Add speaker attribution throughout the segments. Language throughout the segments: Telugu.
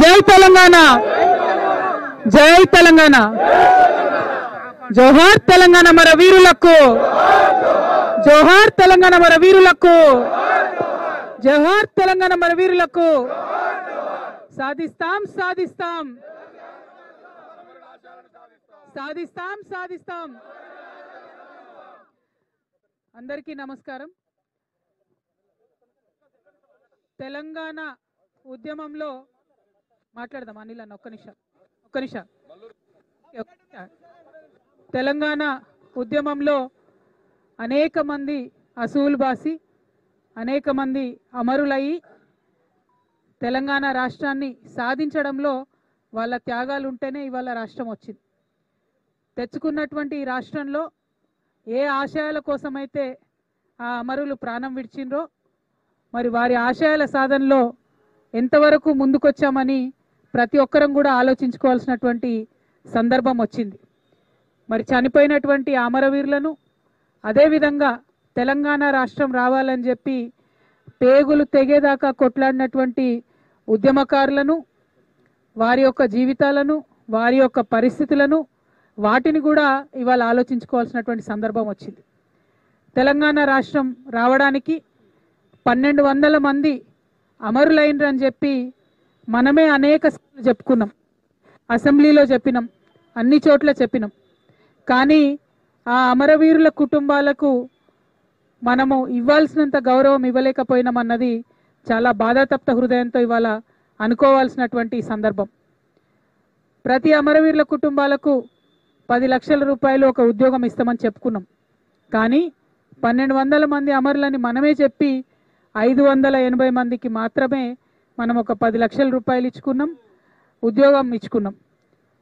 Speaker 1: జై తెలంగాణ, జై తెలంగాణ, జోహార్ తెలంగాణ మన వీరులకు, జోహార్ తెలంగాణ మన వీరులకు, జోహార్ తెలంగాణ మన వీరులకు. సాధిస్తాం సాధిస్తాం సాధిస్తాం సాధిస్తాం. అందరికీ నమస్కారం. తెలంగాణ ఉద్యమంలో మాట్లాడదాం అనిల్ అన్న, ఒక్క నిమిషం. తెలంగాణ ఉద్యమంలో అనేక మంది అసూలు బాసి, అనేక మంది అమరులయ్యి తెలంగాణ రాష్ట్రాన్ని సాధించడంలో వాళ్ళ త్యాగాలు ఉంటేనే ఇవాళ రాష్ట్రం వచ్చింది. తెచ్చుకున్నటువంటి ఈ రాష్ట్రంలో ఏ ఆశయాల కోసమైతే ఆ అమరులు ప్రాణం విడిచిండ్రో, మరి వారి ఆశయాల సాధనలో ఎంతవరకు ముందుకొచ్చామని ప్రతి ఒక్కరం కూడా ఆలోచించుకోవాల్సినటువంటి సందర్భం వచ్చింది. మరి చనిపోయినటువంటి అమరవీరులను, అదేవిధంగా తెలంగాణ రాష్ట్రం రావాలని చెప్పి పేగులు తెగేదాకా కొట్లాడినటువంటి ఉద్యమకారులను, వారి యొక్క జీవితాలను, వారి యొక్క పరిస్థితులను, వాటిని కూడా ఇవాళ ఆలోచించుకోవాల్సినటువంటి సందర్భం వచ్చింది. తెలంగాణ రాష్ట్రం రావడానికి 1200 మంది అమరులైనరని చెప్పి మనమే అనేక చెప్పుకున్నాం, అసెంబ్లీలో చెప్పినాం, అన్ని చోట్ల చెప్పినాం. కానీ ఆ అమరవీరుల కుటుంబాలకు మనము ఇవ్వాల్సినంత గౌరవం ఇవ్వలేకపోయినామన్నది చాలా బాధాతప్త హృదయంతో ఇవాళ అనుకోవాల్సినటువంటి సందర్భం. ప్రతి అమరవీరుల కుటుంబాలకు 10 లక్షల రూపాయలు ఒక ఉద్యోగం ఇస్తామని చెప్పుకున్నాం. కానీ 1200 మంది అమరులని మనమే చెప్పి 580 మందికి మాత్రమే మనం ఒక 10 లక్షల రూపాయలు ఇచ్చుకున్నాం, ఉద్యోగం ఇచ్చుకున్నాం.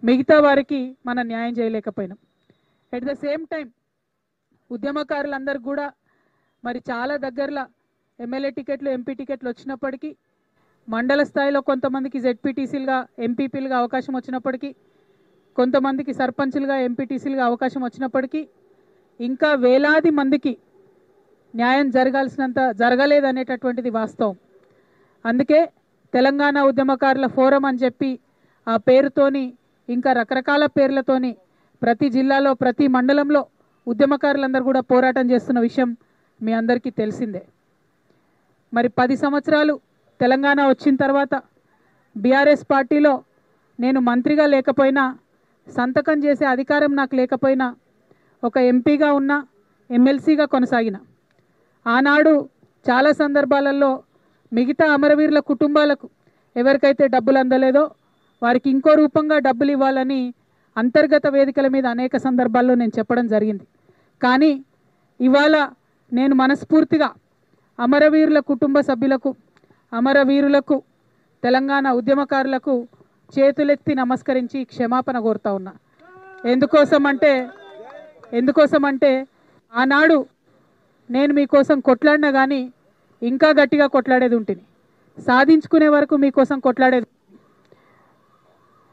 Speaker 1: మిగతా వారికి మనం న్యాయం చేయలేకపోయినాం. ఎట్ ద సేమ్ టైం ఉద్యమకారులందరూ కూడా మరి చాలా దగ్గరలో ఎమ్మెల్యే టికెట్లు, ఎంపీ టికెట్లు వచ్చినప్పటికీ, మండల స్థాయిలో కొంతమందికి జెడ్పీటీసీలుగా, ఎంపీపీలుగా అవకాశం వచ్చినప్పటికీ, కొంతమందికి సర్పంచులుగా, ఎంపీటీసీలుగా అవకాశం వచ్చినప్పటికీ ఇంకా వేలాది మందికి న్యాయం జరగలేదనేటటువంటిది వాస్తవం. అందుకే తెలంగాణ ఉద్యమకారుల ఫోరం అని చెప్పి ఆ పేరుతోని, ఇంకా రకరకాల పేర్లతోని ప్రతి జిల్లాలో, ప్రతి మండలంలో ఉద్యమకారులందరూ కూడా పోరాటం చేస్తున్న విషయం మీ అందరికీ తెలిసిందే. మరి 10 సంవత్సరాలు తెలంగాణ వచ్చిన తర్వాత బీఆర్ఎస్ పార్టీలో నేను మంత్రిగా లేకపోయినా, సంతకం చేసే అధికారం నాకు లేకపోయినా, ఒక ఎంపీగా ఉన్నా, ఎమ్మెల్సీగా కొనసాగిన. ఆనాడు చాలా సందర్భాలలో మిగతా అమరవీరుల కుటుంబాలకు ఎవరికైతే డబ్బులు అందలేదో వారికి ఇంకో రూపంగా డబ్బులు ఇవ్వాలని అంతర్గత వేదికల మీద అనేక సందర్భాల్లో నేను చెప్పడం జరిగింది. కానీ ఇవాళ నేను మనస్ఫూర్తిగా అమరవీరుల కుటుంబ సభ్యులకు, అమరవీరులకు, తెలంగాణ ఉద్యమకారులకు చేతులెత్తి నమస్కరించి క్షమాపణ కోరుతా ఉన్నా. ఎందుకోసమంటే ఆనాడు నేను మీకోసం కొట్లాడినా కానీ ఇంకా గట్టిగా కొట్లాడేది ఉంటుంది, సాధించుకునే వరకు మీకోసం కొట్లాడేది.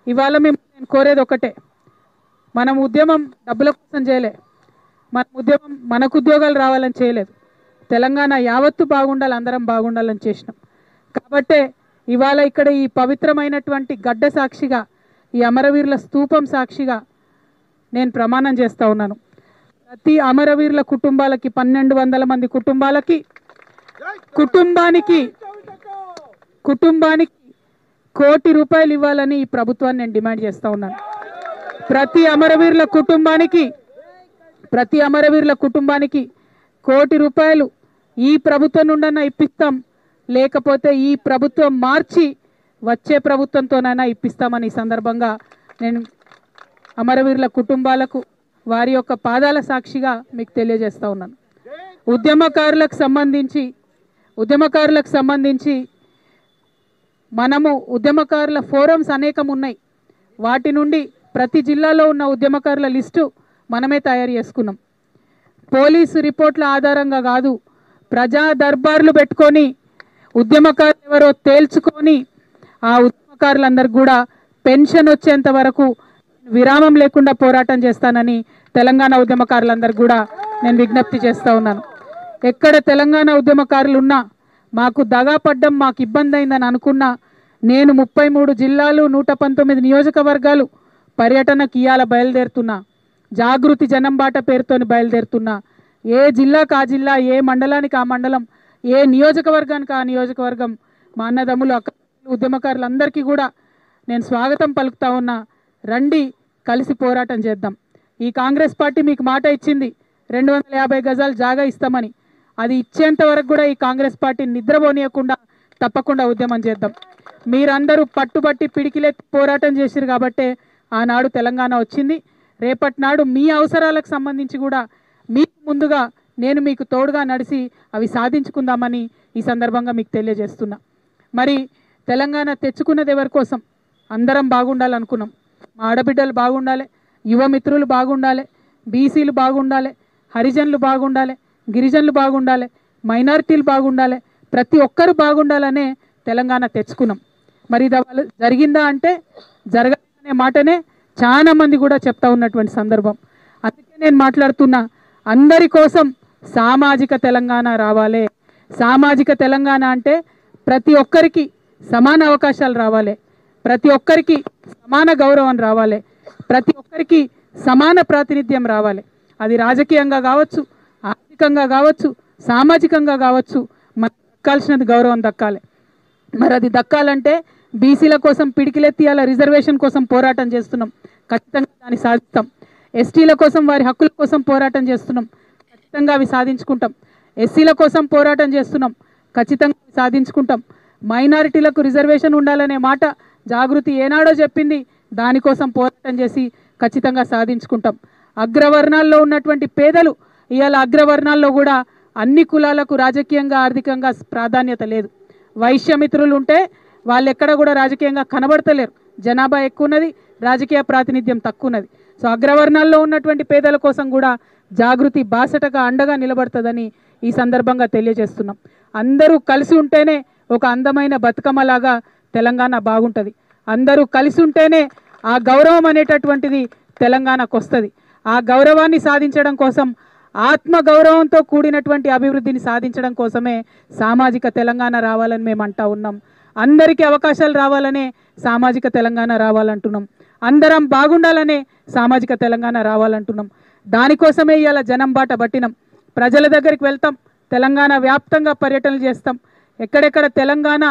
Speaker 1: ఇవాళ నేను కోరేది ఒకటే, మనం ఉద్యమం డబ్బుల కోసం చేయలే, మన ఉద్యమం మనకు ఉద్యోగాలు రావాలని చేయలేదు, తెలంగాణ యావత్తు బాగుండాలి, అందరం బాగుండాలని చేసినాం. కాబట్టే ఇవాళ ఇక్కడ ఈ పవిత్రమైనటువంటి గడ్డ సాక్షిగా, ఈ అమరవీరుల స్తూపం సాక్షిగా నేను ప్రమాణం చేస్తూ ఉన్నాను. ప్రతి అమరవీరుల కుటుంబాలకి, 1200 మంది కుటుంబానికి కుటుంబానికి ₹1 కోటి ఇవ్వాలని ఈ ప్రభుత్వాన్ని నేను డిమాండ్ చేస్తూ ఉన్నాను. ప్రతి అమరవీరుల కుటుంబానికి ₹1 కోటి ఈ ప్రభుత్వం నుండన్నా ఇప్పిస్తాం, లేకపోతే ఈ ప్రభుత్వం మార్చి వచ్చే ప్రభుత్వంతోనైనా ఇప్పిస్తామని ఈ సందర్భంగా నేను అమరవీరుల కుటుంబాలకు వారి యొక్క పాదాల సాక్షిగా మీకు తెలియజేస్తూ ఉన్నాను. ఉద్యమకారులకు సంబంధించి మనము ఉద్యమకారుల ఫోరమ్స్ అనేకం ఉన్నాయి. వాటి నుండి ప్రతి జిల్లాలో ఉన్న ఉద్యమకారుల లిస్టు మనమే తయారు చేసుకున్నాం. పోలీసు రిపోర్ట్ల ఆధారంగా కాదు, ప్రజా దర్బార్లు పెట్టుకొని ఉద్యమకారులు ఎవరో తేల్చుకొని ఆ ఉద్యమకారులందరికీ కూడా పెన్షన్ వచ్చేంత వరకు విరామం లేకుండా పోరాటం చేస్తానని తెలంగాణ ఉద్యమకారులందరికీ కూడా నేను విజ్ఞప్తి చేస్తూ ఉన్నాను. ఎక్కడ తెలంగాణ ఉద్యమకారులు ఉన్నా మాకు దగాపడ్డం మాకు ఇబ్బంది అయిందని అనుకున్నా నేను 33 జిల్లాలు 119 నియోజకవర్గాలు పర్యటనకి ఇయాల బయలుదేరుతున్నా. జాగృతి జనంబాట పేరుతోని బయలుదేరుతున్నా. ఏ జిల్లాకు ఆ జిల్లా, ఏ మండలానికి ఆ మండలం, ఏ నియోజకవర్గానికి ఆ నియోజకవర్గం మా అన్నదమ్ములు అక్క ఉద్యమకారులందరికీ కూడా నేను స్వాగతం పలుకుతా ఉన్నా. రండి కలిసి పోరాటం చేద్దాం. ఈ కాంగ్రెస్ పార్టీ మీకు మాట ఇచ్చింది 250 గజాలు జాగా ఇస్తామని. అది ఇచ్చేంత వరకు కూడా ఈ కాంగ్రెస్ పార్టీ నిద్రపోనీయకుండా తప్పకుండా ఉద్యమం చేద్దాం. మీరందరూ పట్టుబట్టి పిడికిలెత్తి పోరాటం చేసిరు కాబట్టే ఆనాడు తెలంగాణ వచ్చింది. రేపటి నాడు మీ అవసరాలకు సంబంధించి కూడా మీకు ముందుగా నేను మీకు తోడుగా నడిచి అవి సాధించుకుందామని ఈ సందర్భంగా మీకు తెలియజేస్తున్నా. మరి తెలంగాణ తెచ్చుకున్నది ఎవరి కోసం? అందరం బాగుండాలనుకున్నాం. మా ఆడబిడ్డలు బాగుండాలి, యువ మిత్రులు బాగుండాలి, బీసీలు బాగుండాలి, హరిజనులు బాగుండాలి, గిరిజనులు బాగుండాలి, మైనారిటీలు బాగుండాలి, ప్రతి ఒక్కరు బాగుండాలనే తెలంగాణ తెచ్చుకున్నాం. మరి ఇది జరిగిందా అంటే జరగాలనే మాటనే చాలా మంది కూడా చెప్తా ఉన్నటువంటి సందర్భం. అందుకే నేను మాట్లాడుతున్నా, అందరి కోసం సామాజిక తెలంగాణ రావాలి. సామాజిక తెలంగాణ అంటే ప్రతి ఒక్కరికి సమాన అవకాశాలు రావాలి, ప్రతి ఒక్కరికి సమాన గౌరవం రావాలి, ప్రతి ఒక్కరికి సమాన ప్రాతినిధ్యం రావాలి. అది రాజకీయంగా కావచ్చు, ఆర్థికంగా కావచ్చు, సామాజికంగా కావచ్చు, మనకు దక్కాల్సినది గౌరవం దక్కాలి. మరి అది దక్కాలంటే బీసీల కోసం పిడికిలెత్తి అలా రిజర్వేషన్ కోసం పోరాటం చేస్తున్నాం, ఖచ్చితంగా దాన్ని సాధిస్తాం. ఎస్టీల కోసం వారి హక్కుల కోసం పోరాటం చేస్తున్నాం, ఖచ్చితంగా అవి సాధించుకుంటాం. ఎస్సీల కోసం పోరాటం చేస్తున్నాం, ఖచ్చితంగా సాధించుకుంటాం. మైనారిటీలకు రిజర్వేషన్ ఉండాలనే మాట జాగృతి ఏనాడో చెప్పింది, దానికోసం పోరాటం చేసి ఖచ్చితంగా సాధించుకుంటాం. అగ్రవర్ణాల్లో ఉన్నటువంటి పేదలు ఇవాళ అగ్రవర్ణాల్లో కూడా అన్ని కులాలకు రాజకీయంగా ఆర్థికంగా ప్రాధాన్యత లేదు. వైశ్యమిత్రులు ఉంటే వాళ్ళు ఎక్కడ కూడా రాజకీయంగా కనబడతలేరు. జనాభా ఎక్కువ ఉన్నది, రాజకీయ ప్రాతినిధ్యం తక్కువ ఉన్నది. సో అగ్రవర్ణాల్లో ఉన్నటువంటి పేదల కోసం కూడా జాగృతి బాసటగా అండగా నిలబడుతుందని ఈ సందర్భంగా తెలియజేస్తున్నాం. అందరూ కలిసి ఉంటేనే ఒక అందమైన బతుకమ్మలాగా తెలంగాణ బాగుంటుంది. అందరూ కలిసి ఉంటేనే ఆ గౌరవం అనేటటువంటిది తెలంగాణకు వస్తుంది. ఆ గౌరవాన్ని సాధించడం కోసం, ఆత్మగౌరవంతో కూడినటువంటి అభివృద్ధిని సాధించడం కోసమే సామాజిక తెలంగాణ రావాలని మేము అంటా ఉన్నాం. అందరికీ అవకాశాలు రావాలనే సామాజిక తెలంగాణ రావాలంటున్నాం. అందరం బాగుండాలనే సామాజిక తెలంగాణ రావాలంటున్నాం. దానికోసమే ఇవాళ జనం బాట పట్టినాం. ప్రజల దగ్గరికి వెళ్తాం, తెలంగాణ వ్యాప్తంగా పర్యటనలు చేస్తాం. ఎక్కడెక్కడ తెలంగాణ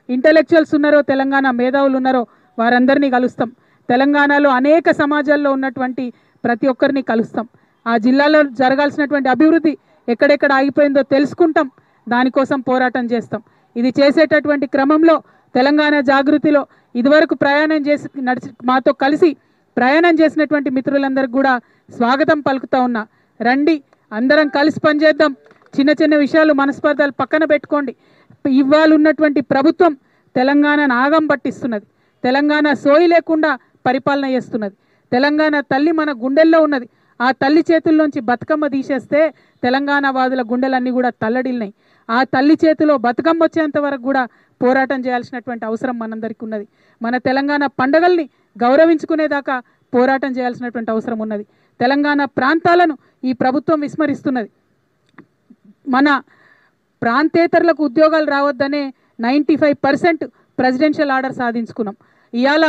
Speaker 1: ఇంటలెక్చువల్స్ ఉన్నారో, తెలంగాణ మేధావులు ఉన్నారో వారందరినీ కలుస్తాం. తెలంగాణలో అనేక సమాజాల్లో ఉన్నటువంటి ప్రతి ఒక్కరిని కలుస్తాం. ఆ జిల్లాలో జరగాల్సినటువంటి అభివృద్ధి ఎక్కడెక్కడ ఆగిపోయిందో తెలుసుకుంటాం, దానికోసం పోరాటం చేస్తాం. ఇది చేసేటటువంటి క్రమంలో తెలంగాణ జాగృతిలో ఇదివరకు ప్రయాణం చేసి మాతో కలిసి ప్రయాణం చేసినటువంటి మిత్రులందరికీ కూడా స్వాగతం పలుకుతా ఉన్నా. రండి, అందరం కలిసి పనిచేద్దాం. చిన్న చిన్న విషయాలు, మనస్పర్ధలు పక్కన పెట్టుకోండి. ఇవాళ ఉన్నటువంటి ప్రభుత్వం తెలంగాణను ఆగం పట్టిస్తున్నది. తెలంగాణ సోయి లేకుండా పరిపాలన చేస్తున్నది. తెలంగాణ తల్లి మన గుండెల్లో ఉన్నది. ఆ తల్లి చేతుల్లోంచి బతుకమ్మ తీసేస్తే తెలంగాణ వాదుల గుండెలన్నీ కూడా తల్లడిల్లినాయి. ఆ తల్లి చేతిలో బతుకమ్మ వచ్చేంత వరకు కూడా పోరాటం చేయాల్సినటువంటి అవసరం మనందరికీ ఉన్నది. మన తెలంగాణ పండుగల్ని గౌరవించుకునేదాకా పోరాటం చేయాల్సినటువంటి అవసరం ఉన్నది. తెలంగాణ ప్రాంతాలను ఈ ప్రభుత్వం విస్మరిస్తున్నది. మన ప్రాంతేతరులకు ఉద్యోగాలు రావద్దనే 95% ప్రెసిడెన్షియల్ ఆర్డర్ సాధించుకున్నాం. ఇవాళ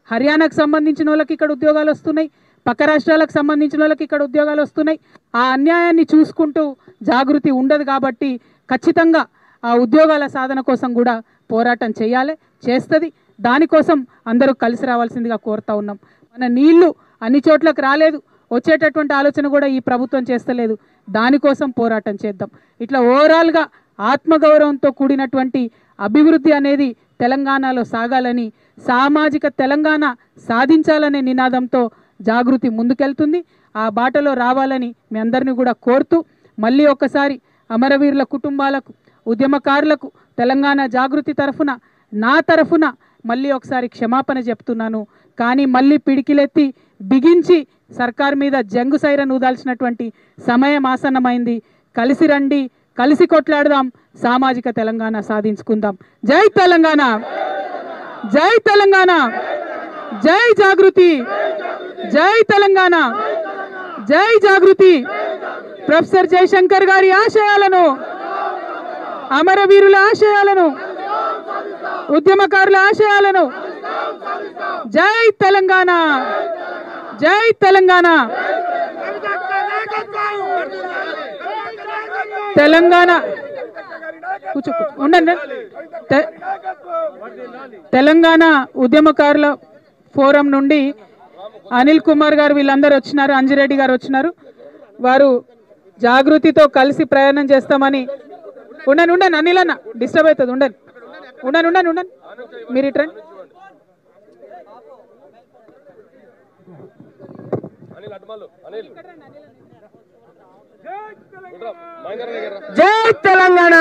Speaker 1: హర్యానాకు సంబంధించిన వాళ్ళకి ఇక్కడ ఉద్యోగాలు వస్తున్నాయి, పక్క రాష్ట్రాలకు సంబంధించిన వాళ్ళకి ఇక్కడ ఉద్యోగాలు వస్తున్నాయి. ఆ అన్యాయాన్ని చూసుకుంటూ జాగృతి ఉండదు కాబట్టి ఖచ్చితంగా ఆ ఉద్యోగాల సాధన కోసం కూడా పోరాటం చేయాలి, చేస్తుంది. దానికోసం అందరూ కలిసి రావాల్సిందిగా కోరుతా ఉన్నాం. మన నీళ్లు అన్ని చోట్లకు రాలేదు, వచ్చేటటువంటి ఆలోచన కూడా ఈ ప్రభుత్వం చేస్తలేదు. దానికోసం పోరాటం చేద్దాం. ఇట్లా ఓవరాల్గా ఆత్మగౌరవంతో కూడినటువంటి అభివృద్ధి అనేది తెలంగాణలో సాగాలని, సామాజిక తెలంగాణ సాధించాలనే నినాదంతో జాగృతి ముందుకెళ్తుంది. ఆ బాటలో రావాలని మీ అందరినీ కూడా కోరుతూ మళ్ళీ ఒక్కసారి అమరవీరుల కుటుంబాలకు, ఉద్యమకారులకు తెలంగాణ జాగృతి తరఫున, నా తరఫున మళ్ళీ ఒకసారి క్షమాపణ చెప్తున్నాను. కానీ మళ్ళీ పిడికిలెత్తి బిగించి సర్కార్ మీద జంగు సైరన్ ఊదాల్సినటువంటి సమయం ఆసన్నమైంది. కలిసి రండి, కలిసి కొట్లాడదాం, సామాజిక తెలంగాణ సాధించుకుందాం. జై తెలంగాణ, జై తెలంగాణ, జై జాగృతి, జై తెలంగాణ, జై జాగృతి. ప్రొఫెసర్ జయశంకర్ గారి ఆశయాలను, అమరవీరుల ఆశయాలను, ఉద్యమకారుల ఆశయాలను జై తెలంగాణ, జై తెలంగాణ. తెలంగాణ ఉండండి. తెలంగాణ ఉద్యమకారుల ఫోరం నుండి అనిల్ కుమార్ గారు వీళ్ళందరూ వచ్చినారు, అంజిరెడ్డి గారు వచ్చినారు. వారు జాగృతితో కలిసి ప్రయాణం చేస్తామని. ఉండండి ఉండండి అనిల్ అన్న, డిస్టర్బ్ అవుతుంది. ఉండండి ఉండండి ఉండండి ఉండండి మీరు ఇట్రండి.
Speaker 2: జై తెలంగాణ.